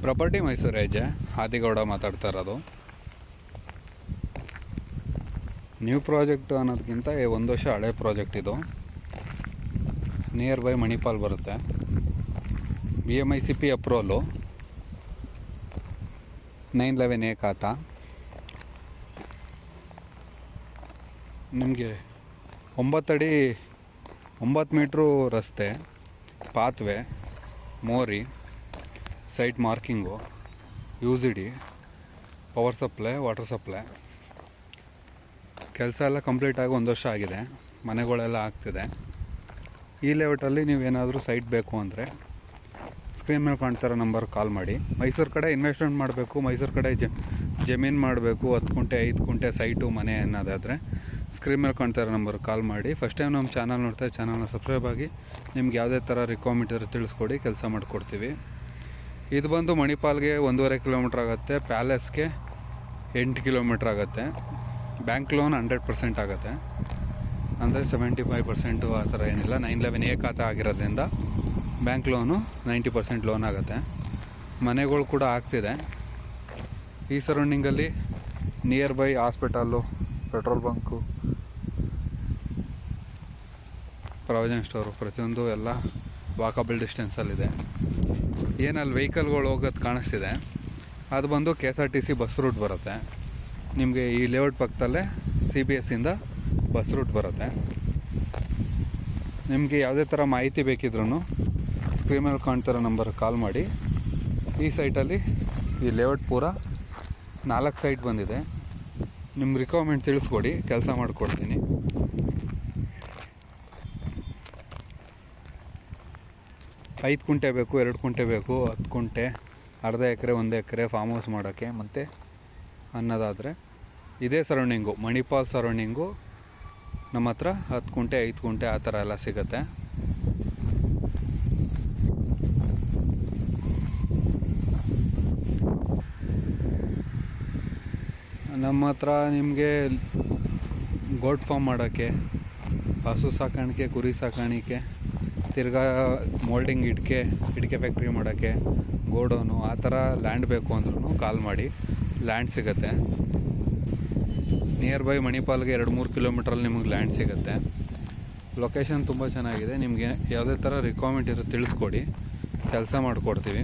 Property Mysuru ಹೆಜ್ಜೆ ಆದಿಗೌಡ ಮಾತಾಡ್ತಾ ಇರೋದು. ನ್ಯೂ ಪ್ರಾಜೆಕ್ಟು ಅನ್ನೋದಕ್ಕಿಂತ ಒಂದು ವರ್ಷ ಹಳೆ ಪ್ರಾಜೆಕ್ಟ್ ಇದು. ನಿಯರ್ ಬೈ ಮಣಿಪಾಲ್ ಬರುತ್ತೆ. BMICP ಅಪ್ರೂವಲು 911A ಖಾತಾ. ನಿಮಗೆ 9 ಅಡಿ 9 ಮೀಟ್ರು ರಸ್ತೆ, ಪಾತ್ವೆ, ಮೋರಿ, site marking, UGD, power supply, water supply ಕೆಲಸ ಎಲ್ಲ ಕಂಪ್ಲೀಟಾಗಿ 1 ವರ್ಷ ಆಗಿದೆ. ಮನೆಗಳೆಲ್ಲ ಆಗ್ತಿದೆ. ಈ ಲೇಔಟಲ್ಲಿ ನೀವೇನಾದರೂ ಸೈಟ್ ಬೇಕು ಅಂದರೆ ಸ್ಕ್ರೀನ್ ಮೇಲೆ ಕಾಣ್ತಿರೋ ನಂಬರ್ ಕಾಲ್ ಮಾಡಿ. ಮೈಸೂರು ಕಡೆ ಇನ್ವೆಸ್ಟ್ಮೆಂಟ್ ಮಾಡಬೇಕು, ಮೈಸೂರು ಕಡೆ ಜಮೀನು ಮಾಡಬೇಕು, 10 ಗುಂಟೆ 5 ಗುಂಟೆ ಸೈಟು ಮನೆ ಅನ್ನೋದಾದರೆ ಸ್ಕ್ರೀನ್ ಮೇಲೆ ಕಾಣ್ತಿರೋ ನಂಬರ್ ಕಾಲ್ ಮಾಡಿ. ಫಸ್ಟ್ ಟೈಮ್ ನಮ್ಮ ಚಾನಲ್ ನೋಡ್ತಾ ಚಾನಲ್ನ ಸಬ್ಸ್ಕ್ರೈಬ್ ಆಗಿ. ನಿಮ್ಗೆ ಯಾವುದೇ ಥರ ರಿಕ್ವೈರ್ಮೆಂಟ್ ಇರೋ ತಿಳಿಸ್ಕೊಡಿ, ಕೆಲಸ ಮಾಡಿಕೊಡ್ತೀವಿ. ಇದು ಬಂದು ಮಣಿಪಾಲ್ಗೆ 1.5 ಕಿಲೋಮೀಟ್ರ್ ಆಗುತ್ತೆ, ಪ್ಯಾಲೇಸ್ಗೆ 8 ಕಿಲೋಮೀಟ್ರ್ ಆಗುತ್ತೆ. ಬ್ಯಾಂಕ್ ಲೋನ್ 100% ಆಗುತ್ತೆ, ಅಂದರೆ 75% ಆ ಥರ ಏನಿಲ್ಲ. 911A ಖಾತೆ ಆಗಿರೋದ್ರಿಂದ ಬ್ಯಾಂಕ್ ಲೋನು 90% ಲೋನ್ ಆಗುತ್ತೆ. ಮನೆಗಳು ಕೂಡ ಆಗ್ತಿದೆ. ಈ ಸರೌಂಡಿಂಗಲ್ಲಿ near by hospital, petrol bunk, provision store ಪ್ರತಿಯೊಂದು ಎಲ್ಲ ವಾಕಬಲ್ ಡಿಸ್ಟೆನ್ಸಲ್ಲಿದೆ. ಏನಲ್ಲಿ ವೆಹಿಕಲ್ಗಳು ಹೋಗೋದು ಕಾಣಿಸ್ತಿದೆ, ಅದು ಬಂದು KSRTC ಬಸ್ ರೂಟ್ ಬರುತ್ತೆ. ನಿಮಗೆ ಈ ಲೇಔಟ್ ಪಕ್ಕದಲ್ಲೇ CBSಯಿಂದ ಬಸ್ ರೂಟ್ ಬರುತ್ತೆ. ನಿಮಗೆ ಯಾವುದೇ ಥರ ಮಾಹಿತಿ ಬೇಕಿದ್ರೂ ಸ್ಕ್ರೀನ್ ಮೇಲೆ ಕಾಣ್ತಿರೋ ನಂಬರ್ ಕಾಲ್ ಮಾಡಿ. ಈ ಸೈಟಲ್ಲಿ ಈ ಲೇಔಟ್ ಪೂರ 4 ಸೈಟ್ ಬಂದಿದೆ. ನಿಮ್ಮ ರಿಕ್ವೈರ್ಮೆಂಟ್ ತಿಳಿಸ್ಕೊಡಿ, ಕೆಲಸ ಮಾಡಿಕೊಡ್ತೀನಿ. ಐದು ಗುಂಟೆ ಬೇಕು, 2 ಗುಂಟೆ ಬೇಕು, 10 ಗುಂಟೆ, ಅರ್ಧ ಎಕರೆ, 1 ಎಕರೆ ಫಾರ್ಮ್ ಹೌಸ್ ಮಾಡೋಕ್ಕೆ ಮತ್ತು ಅನ್ನೋದಾದರೆ ಇದೇ ಸರೌಂಡಿಂಗು, ಮಣಿಪಾಲ್ ಸರೌಂಡಿಂಗು ನಮ್ಮ ಹತ್ರ 10 ಗುಂಟೆ 5 ಗುಂಟೆ ಆ ಥರ ಎಲ್ಲ ಸಿಗುತ್ತೆ. ನಮ್ಮ ಹತ್ರ ನಿಮಗೆ ಗೋಟ್ ಫಾರ್ಮ್ ಮಾಡೋಕ್ಕೆ, ಹಸು ಸಾಕಾಣಿಕೆ, ಕುರಿ ಸಾಕಾಣಿಕೆ, ತಿರ್ಗಾ ಮೋಲ್ಡಿಂಗ್ ಇಟ್ಕೆ ಫ್ಯಾಕ್ಟ್ರಿ ಮಾಡೋಕ್ಕೆ, ಗೋಡೌನು ಆ ಥರ ಲ್ಯಾಂಡ್ ಬೇಕು ಅಂದ್ರೂ ಕಾಲ್ ಮಾಡಿ. ಲ್ಯಾಂಡ್ ಸಿಗುತ್ತೆ. ನಿಯರ್ ಬೈ ಮಣಿಪಾಲ್ಗೆ 2-3 ಕಿಲೋಮೀಟ್ರಲ್ಲಿ ನಿಮಗೆ ಲ್ಯಾಂಡ್ ಸಿಗುತ್ತೆ. ಲೊಕೇಶನ್ ತುಂಬ ಚೆನ್ನಾಗಿದೆ. ನಿಮಗೆ ಯಾವುದೇ ಥರ ರಿಕ್ವೈರ್ಮೆಂಟ್ ಇರೋ ತಿಳಿಸ್ಕೊಡಿ, ಕೆಲಸ ಮಾಡಿಕೊಡ್ತೀವಿ.